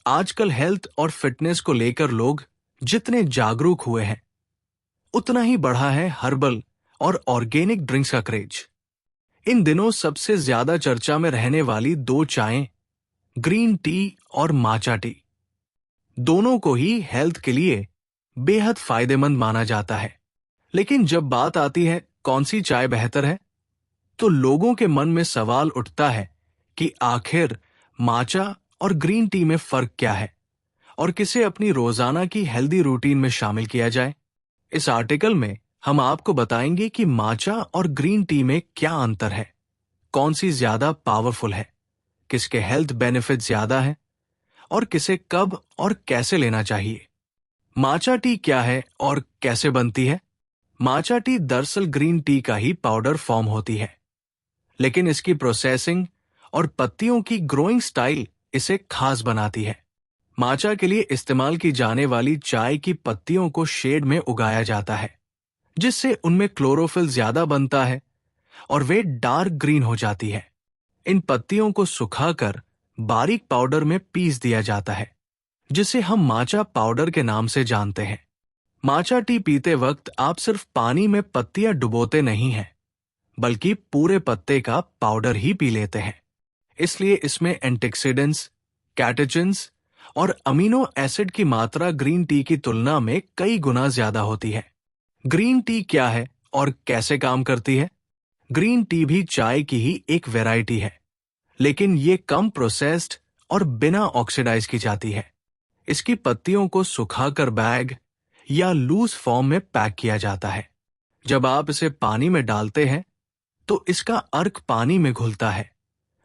आजकल हेल्थ और फिटनेस को लेकर लोग जितने जागरूक हुए हैं, उतना ही बढ़ा है हर्बल और ऑर्गेनिक ड्रिंक्स का क्रेज। इन दिनों सबसे ज्यादा चर्चा में रहने वाली दो चायें ग्रीन टी और माचा टी, दोनों को ही हेल्थ के लिए बेहद फायदेमंद माना जाता है। लेकिन जब बात आती है कौन सी चाय बेहतर है, तो लोगों के मन में सवाल उठता है कि आखिर माचा और ग्रीन टी में फर्क क्या है और किसे अपनी रोजाना की हेल्दी रूटीन में शामिल किया जाए। इस आर्टिकल में हम आपको बताएंगे कि माचा और ग्रीन टी में क्या अंतर है, कौन सी ज्यादा पावरफुल है, किसके हेल्थ बेनिफिट ज्यादा है और किसे कब और कैसे लेना चाहिए। माचा टी क्या है और कैसे बनती है? माचा टी दरअसल ग्रीन टी का ही पाउडर फॉर्म होती है, लेकिन इसकी प्रोसेसिंग और पत्तियों की ग्रोइंग स्टाइल इसे खास बनाती है। माचा के लिए इस्तेमाल की जाने वाली चाय की पत्तियों को शेड में उगाया जाता है, जिससे उनमें क्लोरोफिल ज्यादा बनता है और वे डार्क ग्रीन हो जाती है। इन पत्तियों को सुखाकर बारीक पाउडर में पीस दिया जाता है, जिसे हम माचा पाउडर के नाम से जानते हैं। माचा टी पीते वक्त आप सिर्फ पानी में पत्तियां डुबोते नहीं हैं, बल्कि पूरे पत्ते का पाउडर ही पी लेते हैं। इसलिए इसमें एंटीऑक्सीडेंट्स, कैटेचिन्स और अमीनो एसिड की मात्रा ग्रीन टी की तुलना में कई गुना ज्यादा होती है। ग्रीन टी क्या है और कैसे काम करती है? ग्रीन टी भी चाय की ही एक वैरायटी है, लेकिन ये कम प्रोसेस्ड और बिना ऑक्सीडाइज की जाती है। इसकी पत्तियों को सुखाकर बैग या लूज फॉर्म में पैक किया जाता है। जब आप इसे पानी में डालते हैं तो इसका अर्क पानी में घुलता है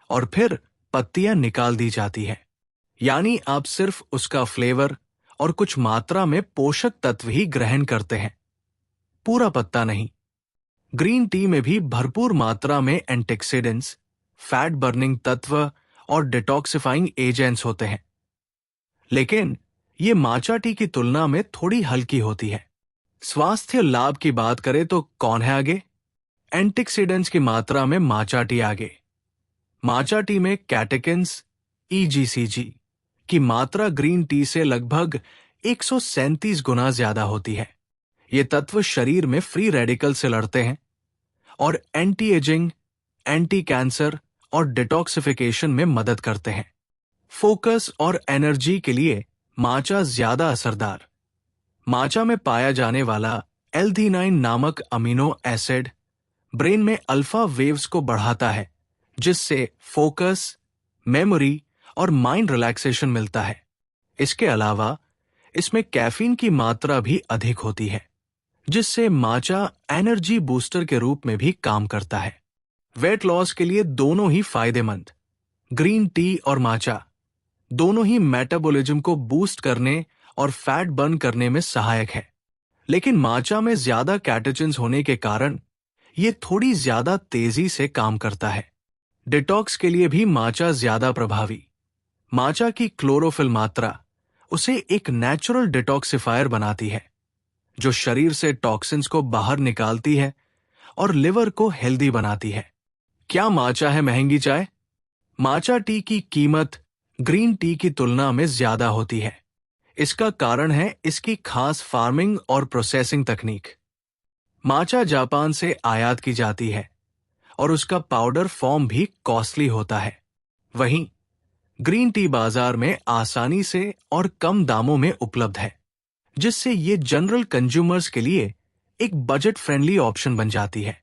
और फिर पत्तियां निकाल दी जाती है। यानी आप सिर्फ उसका फ्लेवर और कुछ मात्रा में पोषक तत्व ही ग्रहण करते हैं, पूरा पत्ता नहीं। ग्रीन टी में भी भरपूर मात्रा में एंटीऑक्सीडेंट्स, फैट बर्निंग तत्व और डिटॉक्सिफाइंग एजेंट्स होते हैं, लेकिन ये माचा टी की तुलना में थोड़ी हल्की होती है। स्वास्थ्य लाभ की बात करें तो कौन है आगे? एंटीऑक्सीडेंट्स की मात्रा में माचा टी आगे। माचा टी में कैटेकिन्स, EGCG की मात्रा ग्रीन टी से लगभग 137 गुना ज्यादा होती है। ये तत्व शरीर में फ्री रेडिकल से लड़ते हैं और एंटी एजिंग, एंटी कैंसर और डिटॉक्सिफिकेशन में मदद करते हैं। फोकस और एनर्जी के लिए माचा ज्यादा असरदार। माचा में पाया जाने वाला L-theanine नामक अमीनो एसिड ब्रेन में अल्फा वेव्स को बढ़ाता है, जिससे फोकस, मेमोरी और माइंड रिलैक्सेशन मिलता है। इसके अलावा इसमें कैफीन की मात्रा भी अधिक होती है, जिससे माचा एनर्जी बूस्टर के रूप में भी काम करता है। वेट लॉस के लिए दोनों ही फायदेमंद। ग्रीन टी और माचा दोनों ही मेटाबॉलिज्म को बूस्ट करने और फैट बर्न करने में सहायक है, लेकिन माचा में ज्यादा कैटेचिन्स होने के कारण ये थोड़ी ज्यादा तेजी से काम करता है। डिटॉक्स के लिए भी माचा ज्यादा प्रभावी। माचा की क्लोरोफिल मात्रा उसे एक नेचुरल डिटॉक्सिफायर बनाती है, जो शरीर से टॉक्सिन्स को बाहर निकालती है और लिवर को हेल्दी बनाती है। क्या माचा है महंगी चाय? माचा टी की कीमत ग्रीन टी की तुलना में ज्यादा होती है। इसका कारण है इसकी खास फार्मिंग और प्रोसेसिंग तकनीक। माचा जापान से आयात की जाती है और उसका पाउडर फॉर्म भी कॉस्टली होता है। वहीं ग्रीन टी बाजार में आसानी से और कम दामों में उपलब्ध है, जिससे ये जनरल कंज्यूमर्स के लिए एक बजट फ्रेंडली ऑप्शन बन जाती है।